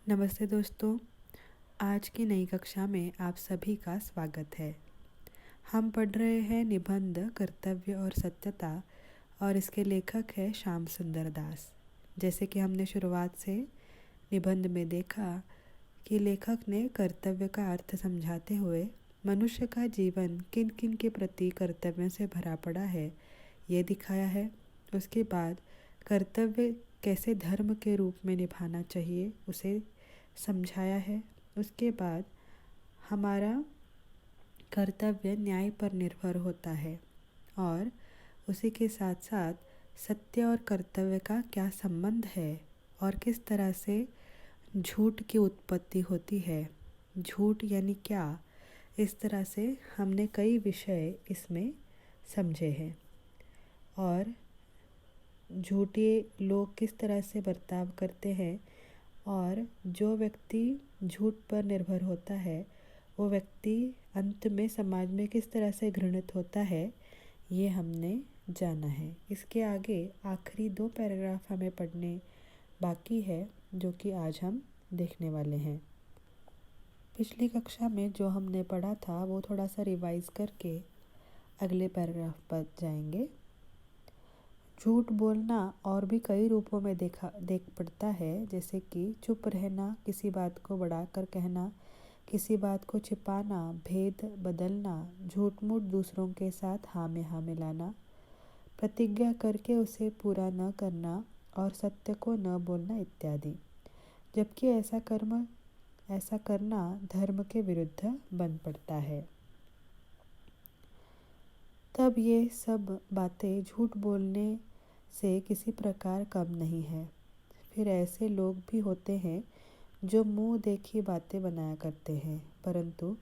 नमस्ते दोस्तों। आज की नई कक्षा में आप सभी का स्वागत है। हम पढ़ रहे हैं निबंध कर्तव्य और सत्यता और इसके लेखक है श्याम सुंदर दास। जैसे कि हमने शुरुआत से निबंध में देखा कि लेखक ने कर्तव्य का अर्थ समझाते हुए मनुष्य का जीवन किन किन के प्रति कर्तव्यों से भरा पड़ा है ये दिखाया है। उसके बाद कर्तव्य कैसे धर्म के रूप में निभाना चाहिए उसे समझाया है। उसके बाद हमारा कर्तव्य न्याय पर निर्भर होता है और उसी के साथ साथ सत्य और कर्तव्य का क्या संबंध है और किस तरह से झूठ की उत्पत्ति होती है, झूठ यानी क्या। इस तरह से हमने कई विषय इसमें समझे हैं और झूठे लोग किस तरह से बर्ताव करते हैं और जो व्यक्ति झूठ पर निर्भर होता है वो व्यक्ति अंत में समाज में किस तरह से घृणित होता है ये हमने जाना है। इसके आगे आखिरी 2 पैराग्राफ हमें पढ़ने बाकी है जो कि आज हम देखने वाले हैं। पिछली कक्षा में जो हमने पढ़ा था वो थोड़ा सा रिवाइज करके अगले पैराग्राफ पर जाएंगे। झूठ बोलना और भी कई रूपों में देख पड़ता है, जैसे कि चुप रहना, किसी बात को बढ़ाकर कहना, किसी बात को छिपाना, भेद बदलना, झूठ मूठ दूसरों के साथ हाँ में हाँ मिलाना, प्रतिज्ञा करके उसे पूरा न करना और सत्य को न बोलना इत्यादि। जबकि ऐसा करना धर्म के विरुद्ध बन पड़ता है। तब ये सब बातें झूठ बोलने से किसी प्रकार कम नहीं है। फिर ऐसे लोग भी होते हैं जो मुंह देखी बातें बनाया करते हैं, परंतु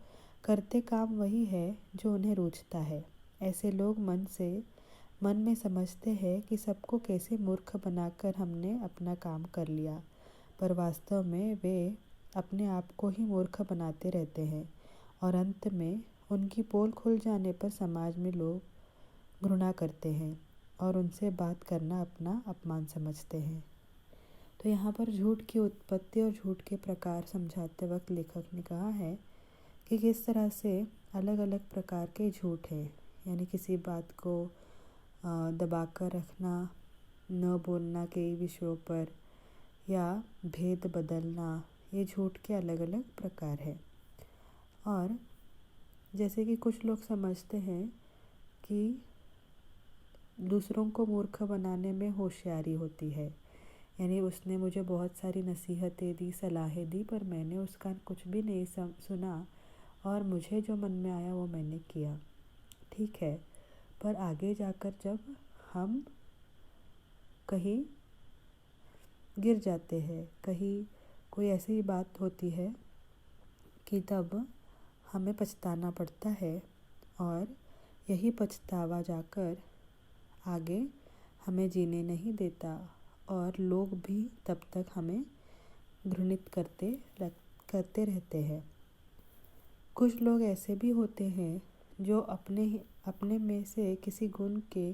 करते काम वही है जो उन्हें रुचता है। ऐसे लोग मन में समझते हैं कि सबको कैसे मूर्ख बनाकर हमने अपना काम कर लिया, पर वास्तव में वे अपने आप को ही मूर्ख बनाते रहते हैं और अंत में उनकी पोल खुल जाने पर समाज में लोग घृणा करते हैं और उनसे बात करना अपना अपमान समझते हैं। तो यहाँ पर झूठ की उत्पत्ति और झूठ के प्रकार समझाते वक्त लेखक ने कहा है कि किस तरह से अलग अलग प्रकार के झूठ हैं, यानी किसी बात को दबाकर रखना, न बोलना कई विषयों पर या भेद बदलना, ये झूठ के अलग अलग प्रकार हैं। और जैसे कि कुछ लोग समझते हैं कि दूसरों को मूर्ख बनाने में होशियारी होती है, यानी उसने मुझे बहुत सारी नसीहतें दी, सलाहें दी, पर मैंने उसका कुछ भी नहीं सुना और मुझे जो मन में आया वो मैंने किया। ठीक है, पर आगे जाकर जब हम कहीं गिर जाते हैं, कहीं कोई ऐसी बात होती है कि तब हमें पछताना पड़ता है और यही पछतावा जाकर आगे हमें जीने नहीं देता और लोग भी तब तक हमें घृणित करते रहते हैं। कुछ लोग ऐसे भी होते हैं जो अपने में से किसी गुण के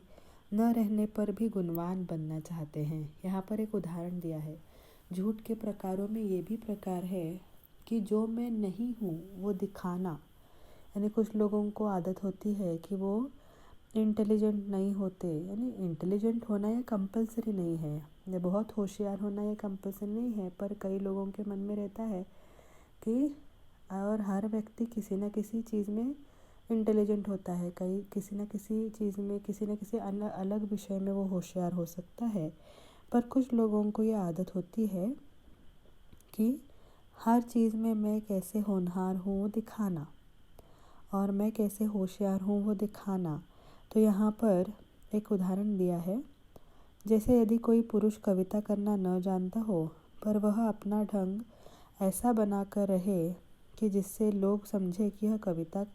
न रहने पर भी गुणवान बनना चाहते हैं। यहाँ पर एक उदाहरण दिया है। झूठ के प्रकारों में ये भी प्रकार है कि जो मैं नहीं हूँ वो दिखाना, यानी कुछ लोगों को आदत होती है कि वो इंटेलिजेंट नहीं होते, यानी इंटेलिजेंट होना ये कंपलसरी नहीं है, ये बहुत होशियार होना ये कंपलसरी नहीं है, पर कई लोगों के मन में रहता है कि और हर व्यक्ति किसी न किसी चीज़ में इंटेलिजेंट होता है, किसी न किसी चीज़ में किसी न किसी अलग विषय में वो होशियार हो सकता है। पर कुछ लोगों को ये आदत होती है कि हर चीज़ में मैं कैसे होनहार हूँ वो दिखाना और मैं कैसे होशियार हूँ वो दिखाना। तो यहाँ पर एक उदाहरण दिया है, जैसे यदि कोई पुरुष कविता करना न जानता हो पर वह अपना ढंग ऐसा बनाकर रहे कि जिससे लोग समझे कि यह कविता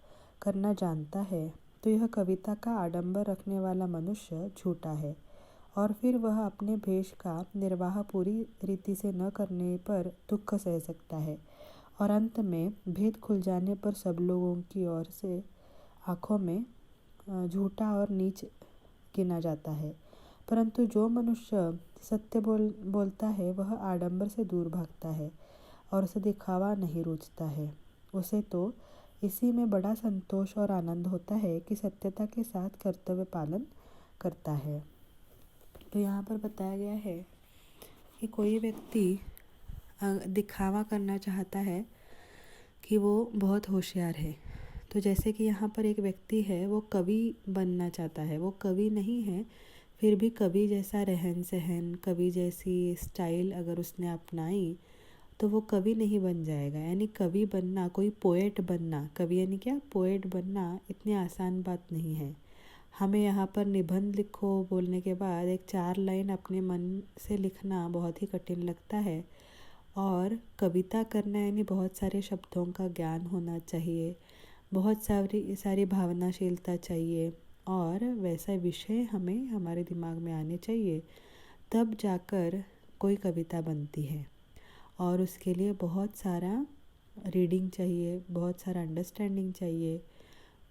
करना जानता है, तो यह कविता का आडंबर रखने वाला मनुष्य झूठा है। और फिर वह अपने भेष का निर्वाह पूरी रीति से न करने पर दुख सह सकता है और अंत में भेद खुल जाने पर सब लोगों की ओर से आँखों में झूठा और नीच गिना जाता है। परंतु जो मनुष्य सत्य बोलता है वह आडंबर से दूर भागता है और उसे दिखावा नहीं रुचता है। उसे तो इसी में बड़ा संतोष और आनंद होता है कि सत्यता के साथ कर्तव्य पालन करता है। तो यहाँ पर बताया गया है कि कोई व्यक्ति दिखावा करना चाहता है कि वो बहुत होशियार है। तो जैसे कि यहाँ पर एक व्यक्ति है, वो कवि बनना चाहता है, वो कवि नहीं है, फिर भी कवि जैसा रहन सहन, कवि जैसी स्टाइल अगर उसने अपनाई तो वो कवि नहीं बन जाएगा। यानी कवि बनना, कोई पोएट बनना, कवि यानी क्या, पोएट बनना इतनी आसान बात नहीं है। हमें यहाँ पर निबंध लिखो बोलने के बाद एक 4 लाइन अपने मन से लिखना बहुत ही कठिन लगता है। और कविता करना यानी बहुत सारे शब्दों का ज्ञान होना चाहिए, बहुत सारी भावनाशीलता चाहिए और वैसा विषय हमें हमारे दिमाग में आने चाहिए, तब जाकर कोई कविता बनती है। और उसके लिए बहुत सारा रीडिंग चाहिए, बहुत सारा अंडरस्टैंडिंग चाहिए,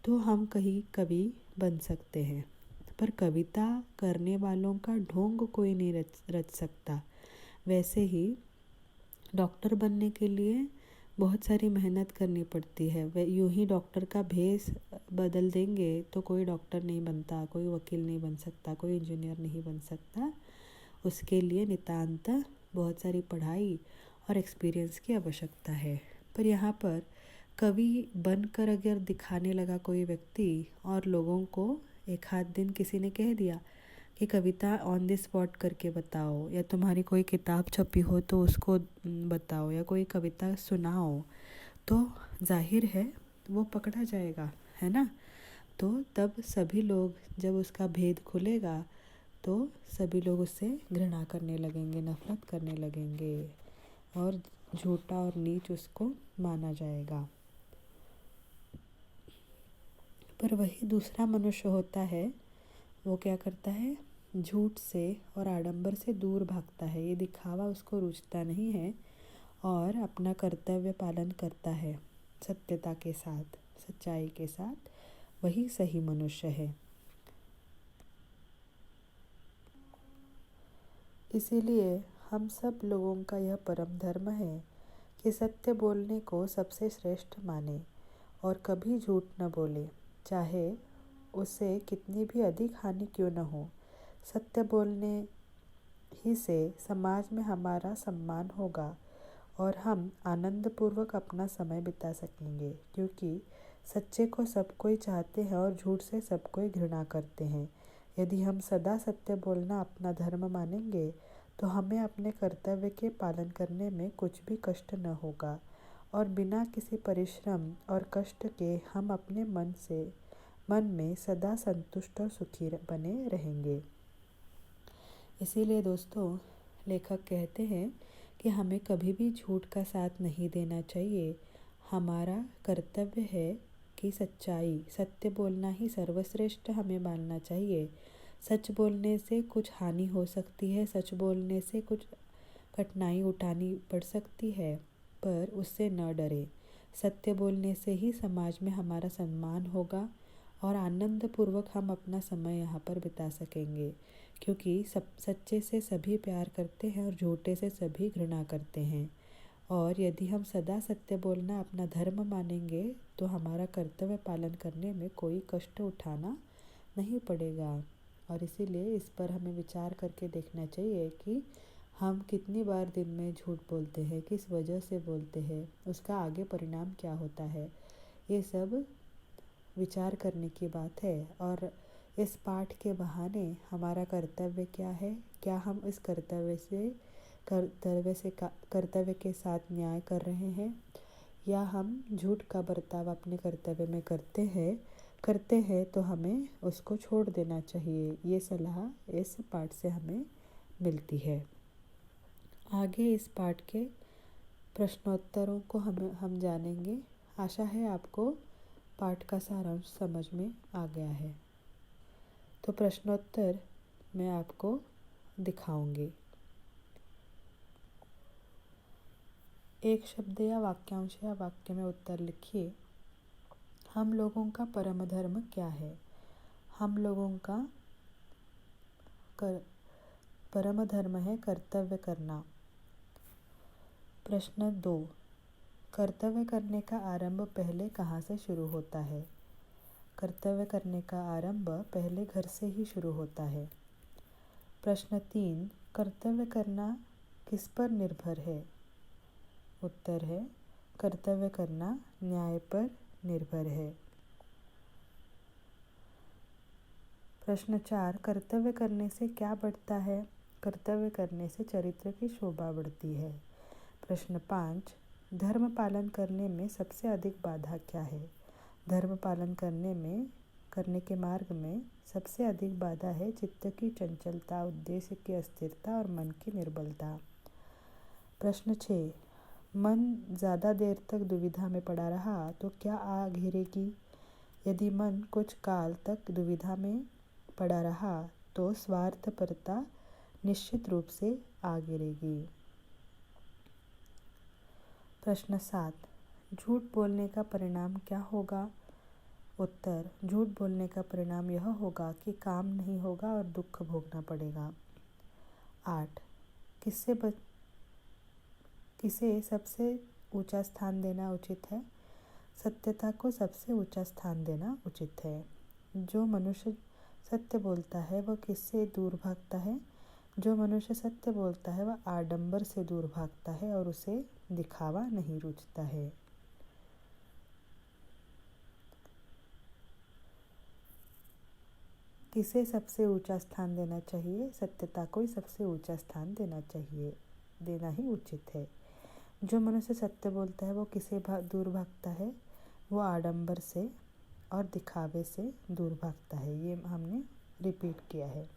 तो हम कहीं कवि बन सकते हैं। पर कविता करने वालों का ढोंग कोई नहीं रच सकता। वैसे ही डॉक्टर बनने के लिए बहुत सारी मेहनत करनी पड़ती है। वे यूं ही डॉक्टर का भेष बदल देंगे तो कोई डॉक्टर नहीं बनता, कोई वकील नहीं बन सकता, कोई इंजीनियर नहीं बन सकता। उसके लिए नितांत बहुत सारी पढ़ाई और एक्सपीरियंस की आवश्यकता है। पर यहाँ पर कवि बनकर अगर दिखाने लगा कोई व्यक्ति और लोगों को एक आध दिन किसी ने कह दिया कि कविता ऑन द स्पॉट करके बताओ, या तुम्हारी कोई किताब छपी हो तो उसको बताओ, या कोई कविता सुनाओ, तो जाहिर है वो पकड़ा जाएगा, है ना। तो तब सभी लोग, जब उसका भेद खुलेगा तो सभी लोग उससे घृणा करने लगेंगे, नफरत करने लगेंगे और झूठा और नीच उसको माना जाएगा। पर वही दूसरा मनुष्य होता है, वो क्या करता है, झूठ से और आडंबर से दूर भागता है। ये दिखावा उसको रुचता नहीं है और अपना कर्तव्य पालन करता है सत्यता के साथ, सच्चाई के साथ। वही सही मनुष्य है। इसीलिए हम सब लोगों का यह परम धर्म है कि सत्य बोलने को सबसे श्रेष्ठ माने और कभी झूठ न बोले, चाहे उसे कितनी भी अधिक हानि क्यों न हो। सत्य बोलने ही से समाज में हमारा सम्मान होगा और हम आनंदपूर्वक अपना समय बिता सकेंगे, क्योंकि सच्चे को सब कोई चाहते हैं और झूठ से सब कोई घृणा करते हैं। यदि हम सदा सत्य बोलना अपना धर्म मानेंगे तो हमें अपने कर्तव्य के पालन करने में कुछ भी कष्ट न होगा और बिना किसी परिश्रम और कष्ट के हम अपने मन में सदा संतुष्ट और सुखी बने रहेंगे। इसीलिए दोस्तों, लेखक कहते हैं कि हमें कभी भी झूठ का साथ नहीं देना चाहिए। हमारा कर्तव्य है कि सत्य बोलना ही सर्वश्रेष्ठ हमें मानना चाहिए। सच बोलने से कुछ हानि हो सकती है, सच बोलने से कुछ कठिनाई उठानी पड़ सकती है, पर उससे न डरे। सत्य बोलने से ही समाज में हमारा सम्मान होगा और आनंदपूर्वक हम अपना समय यहाँ पर बिता सकेंगे, क्योंकि सच्चे से सभी प्यार करते हैं और झूठे से सभी घृणा करते हैं। और यदि हम सदा सत्य बोलना अपना धर्म मानेंगे तो हमारा कर्तव्य पालन करने में कोई कष्ट उठाना नहीं पड़ेगा। और इसीलिए इस पर हमें विचार करके देखना चाहिए कि हम कितनी बार दिन में झूठ बोलते हैं, किस वजह से बोलते हैं, उसका आगे परिणाम क्या होता है। ये सब विचार करने की बात है। और इस पाठ के बहाने हमारा कर्तव्य क्या है, क्या हम इस कर्तव्य के साथ न्याय कर रहे हैं, या हम झूठ का बर्ताव अपने कर्तव्य में करते हैं तो हमें उसको छोड़ देना चाहिए। ये सलाह इस पाठ से हमें मिलती है। आगे इस पाठ के प्रश्नोत्तरों को हम जानेंगे। आशा है आपको पाठ का सारांश समझ में आ गया है। तो प्रश्नोत्तर मैं आपको दिखाऊंगी। एक शब्द या वाक्यांश या वाक्य में उत्तर लिखिए। हम लोगों का परम धर्म क्या है? हम लोगों का परम धर्म है कर्तव्य करना। प्रश्न 2, कर्तव्य करने का आरंभ पहले कहाँ से शुरू होता है? कर्तव्य करने का आरंभ पहले घर से ही शुरू होता है। प्रश्न 3, कर्तव्य करना किस पर निर्भर है? उत्तर है कर्तव्य करना न्याय पर निर्भर है। प्रश्न 4, कर्तव्य करने से क्या बढ़ता है? कर्तव्य करने से चरित्र की शोभा बढ़ती है। प्रश्न 5, धर्म पालन करने में सबसे अधिक बाधा क्या है? धर्म पालन करने के मार्ग में सबसे अधिक बाधा है चित्त की चंचलता, उद्देश्य की अस्थिरता और मन की निर्बलता। प्रश्न 6, मन ज़्यादा देर तक दुविधा में पड़ा रहा तो क्या आग घिरेगी? यदि मन कुछ काल तक दुविधा में पड़ा रहा तो स्वार्थपरता निश्चित रूप से आ गिरेगी। प्रश्न 7, झूठ बोलने का परिणाम क्या होगा? उत्तर, झूठ बोलने का परिणाम यह होगा कि काम नहीं होगा और दुख भोगना पड़ेगा। 8, किसे सबसे ऊंचा स्थान देना उचित है? सत्यता को सबसे ऊंचा स्थान देना उचित है। जो मनुष्य सत्य बोलता है वह किससे दूर भागता है? जो मनुष्य सत्य बोलता है वह आडंबर से दूर भागता है और उसे दिखावा नहीं रुचता है। किसे सबसे ऊंचा स्थान देना चाहिए? सत्यता को ही सबसे ऊंचा स्थान देना चाहिए, देना ही उचित है। जो मनुष्य सत्य बोलता है वो किसे दूर भागता है? वो आडंबर से और दिखावे से दूर भागता है। ये हमने रिपीट किया है।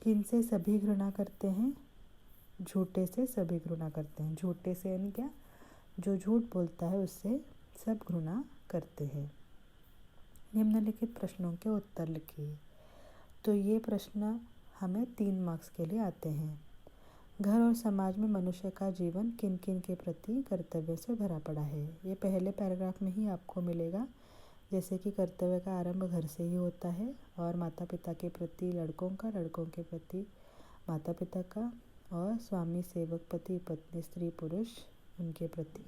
किनसे सभी घृणा करते हैं? झूठे से सभी घृणा करते हैं। झूठे से यानी क्या? जो झूठ बोलता है उससे सब घृणा करते हैं। निम्नलिखित प्रश्नों के उत्तर लिखिए। तो ये प्रश्न हमें 3 मार्क्स के लिए आते हैं। घर और समाज में मनुष्य का जीवन किन किन के प्रति कर्तव्य से भरा पड़ा है? ये पहले पैराग्राफ में ही आपको मिलेगा। जैसे कि कर्तव्य का आरंभ घर से ही होता है और माता पिता के प्रति लड़कों का, लड़कों के प्रति माता पिता का, और स्वामी सेवक पति पत्नी स्त्री पुरुष उनके प्रति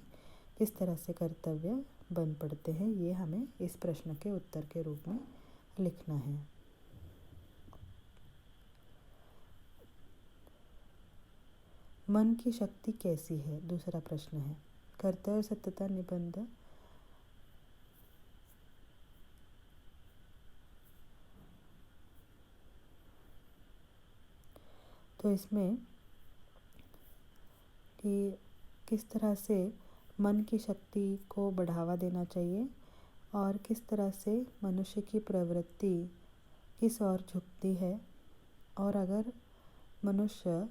किस तरह से कर्तव्य बन पड़ते हैं, ये हमें इस प्रश्न के उत्तर के रूप में लिखना है। मन की शक्ति कैसी है? दूसरा प्रश्न है। कर्तव्य सत्यता निबंध तो इसमें कि किस तरह से मन की शक्ति को बढ़ावा देना चाहिए और किस तरह से मनुष्य की प्रवृत्ति किस ओर झुकती है, और अगर मनुष्य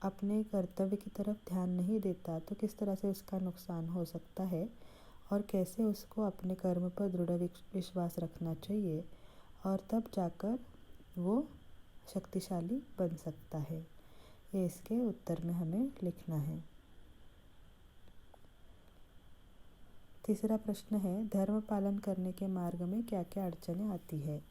अपने कर्तव्य की तरफ ध्यान नहीं देता तो किस तरह से उसका नुकसान हो सकता है, और कैसे उसको अपने कर्म पर दृढ़ विश्वास रखना चाहिए और तब जाकर वो शक्तिशाली बन सकता है। ये इसके उत्तर में हमें लिखना है। तीसरा प्रश्न है, धर्म पालन करने के मार्ग में क्या क्या अड़चनें आती है?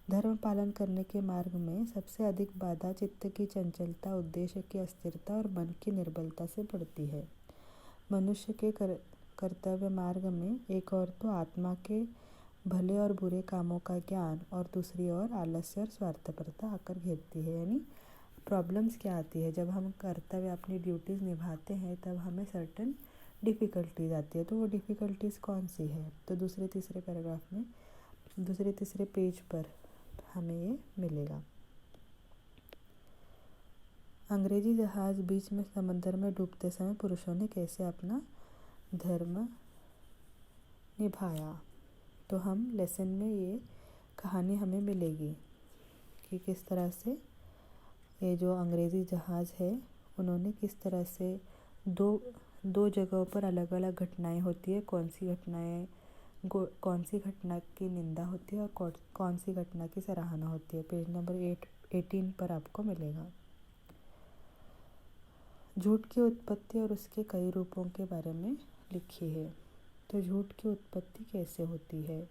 धर्म पालन करने के मार्ग में सबसे अधिक बाधा चित्त की चंचलता, उद्देश्य की अस्थिरता और मन की निर्बलता से पड़ती है। मनुष्य के कर्तव्य मार्ग में एक और तो आत्मा के भले और बुरे कामों का ज्ञान और दूसरी ओर आलस्य और स्वार्थपरता आकर घेरती है। यानी प्रॉब्लम्स क्या आती है? जब हम कर्तव्य अपनी ड्यूटीज़ निभाते हैं तब हमें सर्टेन डिफ़िकल्टीज आती है। तो वो डिफ़िकल्टीज़ कौन सी है? तो दूसरे तीसरे पैराग्राफ में, दूसरे तीसरे पेज पर हमें ये मिलेगा। अंग्रेजी जहाज़ बीच में समंदर में डूबते समय पुरुषों ने कैसे अपना धर्म निभाया? तो हम लेसन में ये कहानी हमें मिलेगी कि किस तरह से ये जो अंग्रेज़ी जहाज़ है उन्होंने किस तरह से दो जगहों पर अलग अलग घटनाएं होती है, कौन सी घटना की निंदा होती है और कौन सी घटना की सराहना होती है। पेज नंबर 18 पर आपको मिलेगा। झूठ की उत्पत्ति और उसके कई रूपों के बारे में लिखी है। तो झूठ की उत्पत्ति कैसे होती है?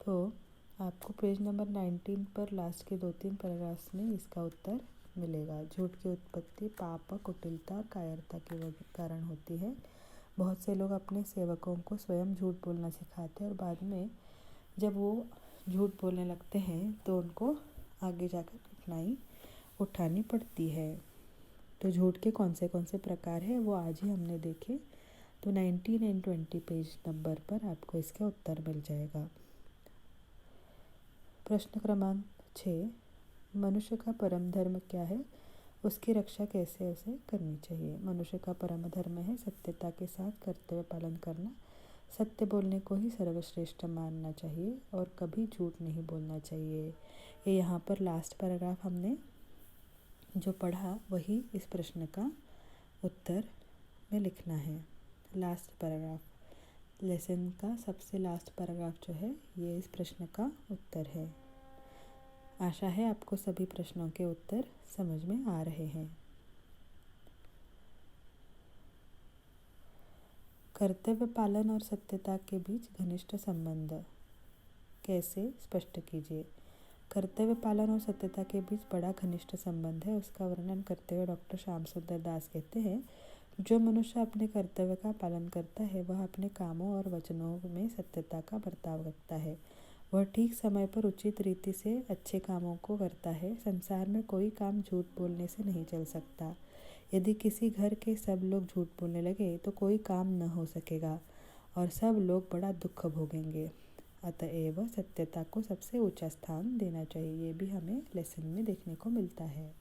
तो आपको पेज नंबर 19 पर लास्ट के 2-3 पैराग्राफ्स में इसका उत्तर मिलेगा। झूठ की उत्पत्ति पाप, कुटिलता और कायरता के कारण होती है। बहुत से लोग अपने सेवकों को स्वयं झूठ बोलना सिखाते हैं और बाद में जब वो झूठ बोलने लगते हैं तो उनको आगे जाकर कठिनाई उठानी पड़ती है। तो झूठ के कौन से प्रकार हैं वो आज ही हमने देखे। तो 19 एंड 20 पेज नंबर पर आपको इसका उत्तर मिल जाएगा। प्रश्न क्रमांक 6, मनुष्य का परम धर्म क्या है, उसकी रक्षा कैसे उसे करनी चाहिए। मनुष्य का परम धर्म है सत्यता के साथ कर्तव्य पालन करना। सत्य बोलने को ही सर्वश्रेष्ठ मानना चाहिए और कभी झूठ नहीं बोलना चाहिए। ये यहाँ पर लास्ट पैराग्राफ हमने जो पढ़ा वही इस प्रश्न का उत्तर में लिखना है। लास्ट पैराग्राफ, लेसन का सबसे लास्ट पैराग्राफ जो है ये इस प्रश्न का उत्तर है। आशा है आपको सभी प्रश्नों के उत्तर समझ में आ रहे हैं। कर्तव्य पालन और सत्यता के बीच घनिष्ठ संबंध कैसे स्पष्ट कीजिए। कर्तव्य पालन और सत्यता के बीच बड़ा घनिष्ठ संबंध है, उसका वर्णन करते हुए डॉक्टर श्याम सुंदर दास कहते हैं, जो मनुष्य अपने कर्तव्य का पालन करता है वह अपने कामों और वचनों में सत्यता का बर्ताव रखता है। वह ठीक समय पर उचित रीति से अच्छे कामों को करता है। संसार में कोई काम झूठ बोलने से नहीं चल सकता। यदि किसी घर के सब लोग झूठ बोलने लगे तो कोई काम न हो सकेगा और सब लोग बड़ा दुख भोगेंगे। अतएव सत्यता को सबसे ऊंचा स्थान देना चाहिए। ये भी हमें लेसन में देखने को मिलता है।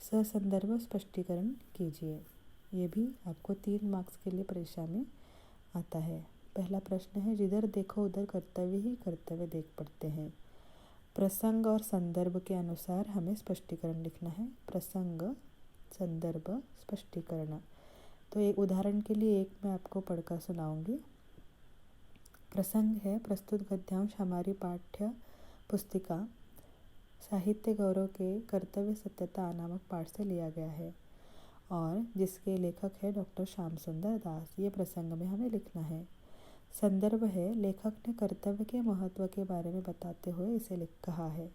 ससंदर्भ स्पष्टीकरण कीजिए। ये भी आपको 3 मार्क्स के लिए परीक्षा में आता है। पहला प्रश्न है, जिधर देखो उधर कर्तव्य ही कर्तव्य देख पड़ते हैं। प्रसंग और संदर्भ के अनुसार हमें स्पष्टीकरण लिखना है। प्रसंग, संदर्भ, स्पष्टीकरण। तो एक उदाहरण के लिए एक मैं आपको पढ़कर सुनाऊंगी। प्रसंग है, प्रस्तुत गद्यांश हमारी पाठ्य पुस्तिका साहित्य गौरव के कर्तव्य सत्यता नामक पाठ से लिया गया है और जिसके लेखक है डॉक्टर श्याम सुंदर दास। ये प्रसंग में हमें लिखना है। संदर्भ है, लेखक ने कर्तव्य के महत्व के बारे में बताते हुए इसे कहा है।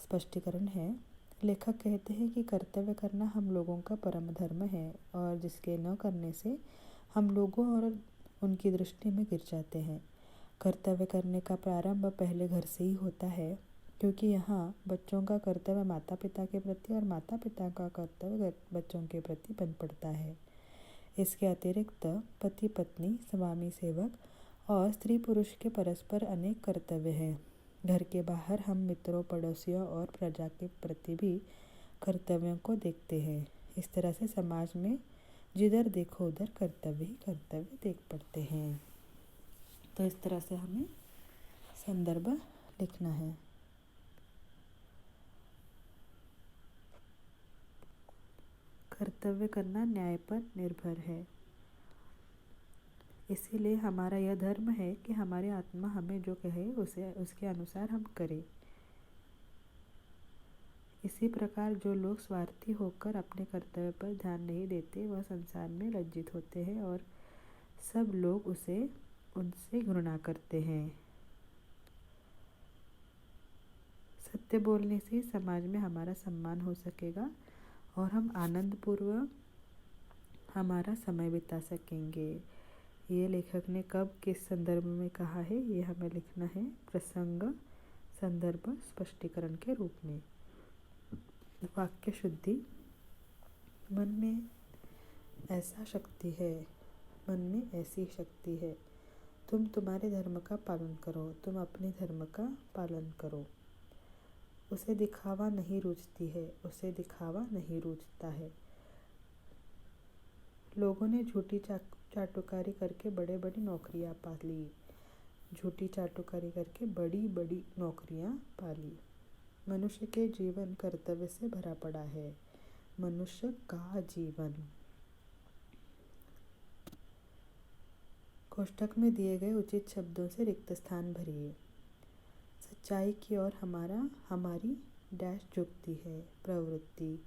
स्पष्टीकरण है, लेखक कहते हैं कि कर्तव्य करना हम लोगों का परम धर्म है और जिसके न करने से हम लोगों और उनकी दृष्टि में गिर जाते हैं। कर्तव्य करने का प्रारंभ पहले घर से ही होता है, क्योंकि यहाँ बच्चों का कर्तव्य माता पिता के प्रति और माता पिता का कर्तव्य बच्चों के प्रति बन पड़ता है। इसके अतिरिक्त पति पत्नी, स्वामी सेवक और स्त्री पुरुष के परस्पर अनेक कर्तव्य हैं। घर के बाहर हम मित्रों, पड़ोसियों और प्रजा के प्रति भी कर्तव्यों को देखते हैं। इस तरह से समाज में जिधर देखो उधर कर्तव्य ही कर्तव्य देख पड़ते हैं। तो इस तरह से हमें संदर्भ लिखना है। कर्तव्य करना न्याय पर निर्भर है, इसीलिए हमारा यह धर्म है कि हमारी आत्मा हमें जो कहे उसे उसके अनुसार हम करें। इसी प्रकार जो लोग स्वार्थी होकर अपने कर्तव्य पर ध्यान नहीं देते वह संसार में लज्जित होते हैं और सब लोग उनसे घृणा करते हैं। सत्य बोलने से समाज में हमारा सम्मान हो सकेगा और हम आनंदपूर्वक हमारा समय बिता सकेंगे। ये लेखक ने कब किस संदर्भ में कहा है ये हमें लिखना है प्रसंग, संदर्भ, स्पष्टीकरण के रूप में। वाक्य शुद्धि, मन में ऐसा शक्ति है, मन में ऐसी शक्ति है, तुम तुम्हारे धर्म का पालन करो, तुम अपने धर्म का पालन करो। उसे दिखावा नहीं रूझती है, उसे दिखावा नहीं रूझता है। लोगों ने झूठी चाटुकारी करके बड़े बड़ी नौकरियां पा ली, झूठी चाटुकारी करके बड़ी बड़ी नौकरियां पा ली। मनुष्य के जीवन कर्तव्य से भरा पड़ा है। मनुष्य का जीवन। कोष्ठक में दिए गए उचित शब्दों से रिक्त स्थान भरिए। सच्चाई की ओर हमारी डैश झुकती है प्रवृत्ति।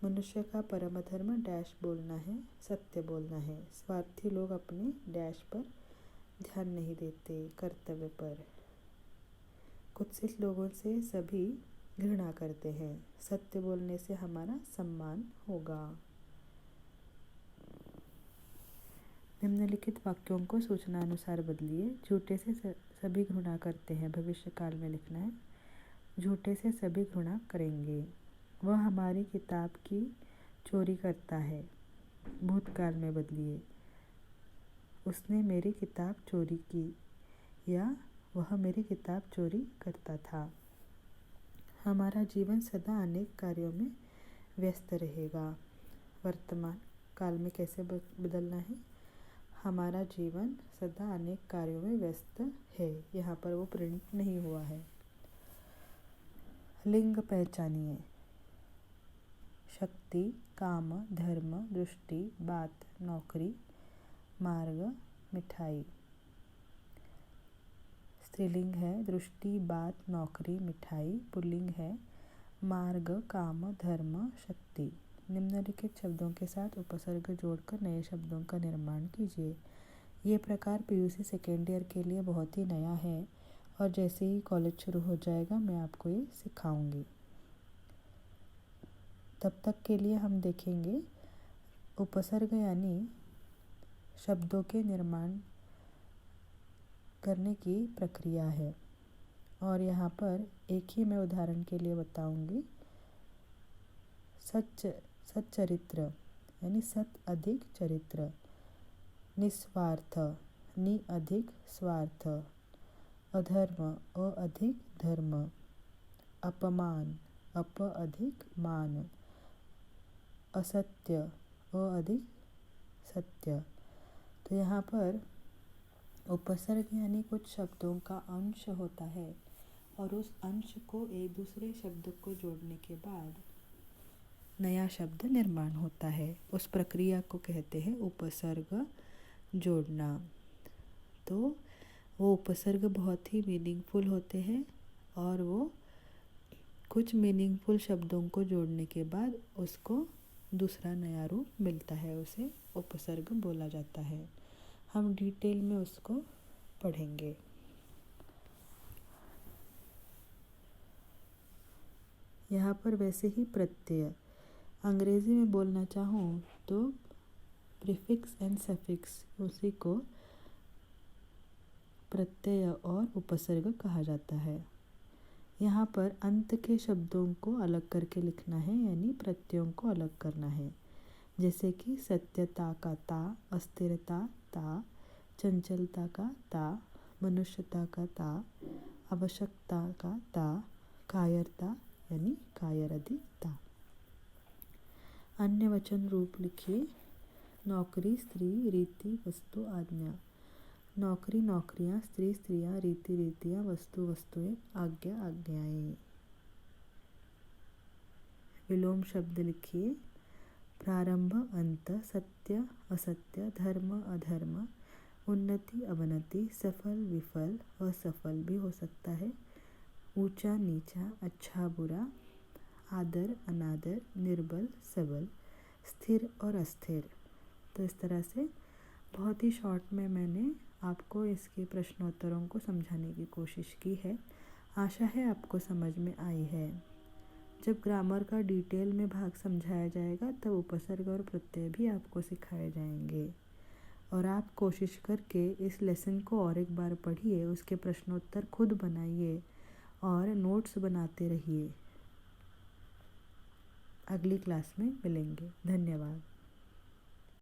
मनुष्य का परम धर्म डैश बोलना है, सत्य बोलना है। स्वार्थी लोग अपने डैश पर ध्यान नहीं देते, कर्तव्य पर। कुत्सित लोगों से सभी घृणा करते हैं। सत्य बोलने से हमारा सम्मान होगा। निम्नलिखित वाक्यों को सूचनानुसार बदलिए। झूठे से सभी घृणा करते हैं, भविष्य काल में लिखना है। झूठे से सभी घृणा करेंगे। वह हमारी किताब की चोरी करता है, भूतकाल में बदलिए। उसने मेरी किताब चोरी की, या वह मेरी किताब चोरी करता था। हमारा जीवन सदा अनेक कार्यों में व्यस्त रहेगा। वर्तमान काल में कैसे बदलना है? हमारा जीवन सदा अनेक कार्यों में व्यस्त है। यहाँ पर वो प्रिंट नहीं हुआ है। लिंग पहचानिए। शक्ति, काम, धर्म, दृष्टि, बात, नौकरी, मार्ग, मिठाई। स्त्रीलिंग है दृष्टि, बात, नौकरी, मिठाई। पुल्लिंग है मार्ग, काम, धर्म, शक्ति। निम्नलिखित शब्दों के साथ उपसर्ग जोड़कर नए शब्दों का निर्माण कीजिए। ये प्रकार पीयूसी सेकेंड ईयर के लिए बहुत ही नया है और जैसे ही कॉलेज शुरू हो जाएगा मैं आपको ये सिखाऊंगी। तब तक के लिए हम देखेंगे उपसर्ग यानी शब्दों के निर्माण करने की प्रक्रिया है। और यहाँ पर एक ही मैं उदाहरण के लिए बताऊंगी। सच्चरित्र यानी सत अधिक चरित्र। निस्वार्थ, नि अधिक स्वार्थ। अधर्म, अ अधिक धर्म। अपमान, अप अधिक मान। असत्य, अ अधिक सत्य। तो यहाँ पर उपसर्ग यानी कुछ शब्दों का अंश होता है और उस अंश को एक दूसरे शब्द को जोड़ने के बाद नया शब्द निर्माण होता है। उस प्रक्रिया को कहते हैं उपसर्ग जोड़ना। तो वो उपसर्ग बहुत ही मीनिंगफुल होते हैं और वो कुछ मीनिंगफुल शब्दों को जोड़ने के बाद उसको दूसरा नया रूप मिलता है, उसे उपसर्ग बोला जाता है। हम डिटेल में उसको पढ़ेंगे। यहाँ पर वैसे ही प्रत्यय, अंग्रेजी में बोलना चाहूँ तो प्रीफिक्स एंड सफिक्स, उसी को प्रत्यय और उपसर्ग कहा जाता है। यहाँ पर अंत के शब्दों को अलग करके लिखना है, यानी प्रत्ययों को अलग करना है। जैसे कि सत्यता का ता, अस्थिरता ता, चंचलता का ता, मनुष्यता का ता, आवश्यकता का ता, कायरता यानी कायर अधिक ता। अन्य वचन रूप लिखिए। नौकरी, स्त्री, रीति, वस्तु, आज्ञा। नौकरी, नौकरियाँ, स्त्री, स्त्रियाँ, रीति, रीतियाँ, वस्तु, वस्तुएं, आज्ञा, आज्ञाएं। विलोम शब्द लिखिए। प्रारंभ, अंत, सत्य, असत्य, धर्म, अधर्म, उन्नति, अवनति, सफल, विफल, असफल भी हो सकता है, ऊंचा, नीचा, अच्छा, बुरा, आदर, अनादर, निर्बल, सबल, स्थिर और अस्थिर। तो इस तरह से बहुत ही शॉर्ट में मैंने आपको इसके प्रश्नोत्तरों को समझाने की कोशिश की है। आशा है आपको समझ में आई है। जब ग्रामर का डिटेल में भाग समझाया जाएगा तब उपसर्ग और प्रत्यय भी आपको सिखाए जाएंगे। और आप कोशिश करके इस लेसन को और एक बार पढ़िए, उसके प्रश्नोत्तर खुद बनाइए और नोट्स बनाते रहिए। अगली क्लास में मिलेंगे। धन्यवाद।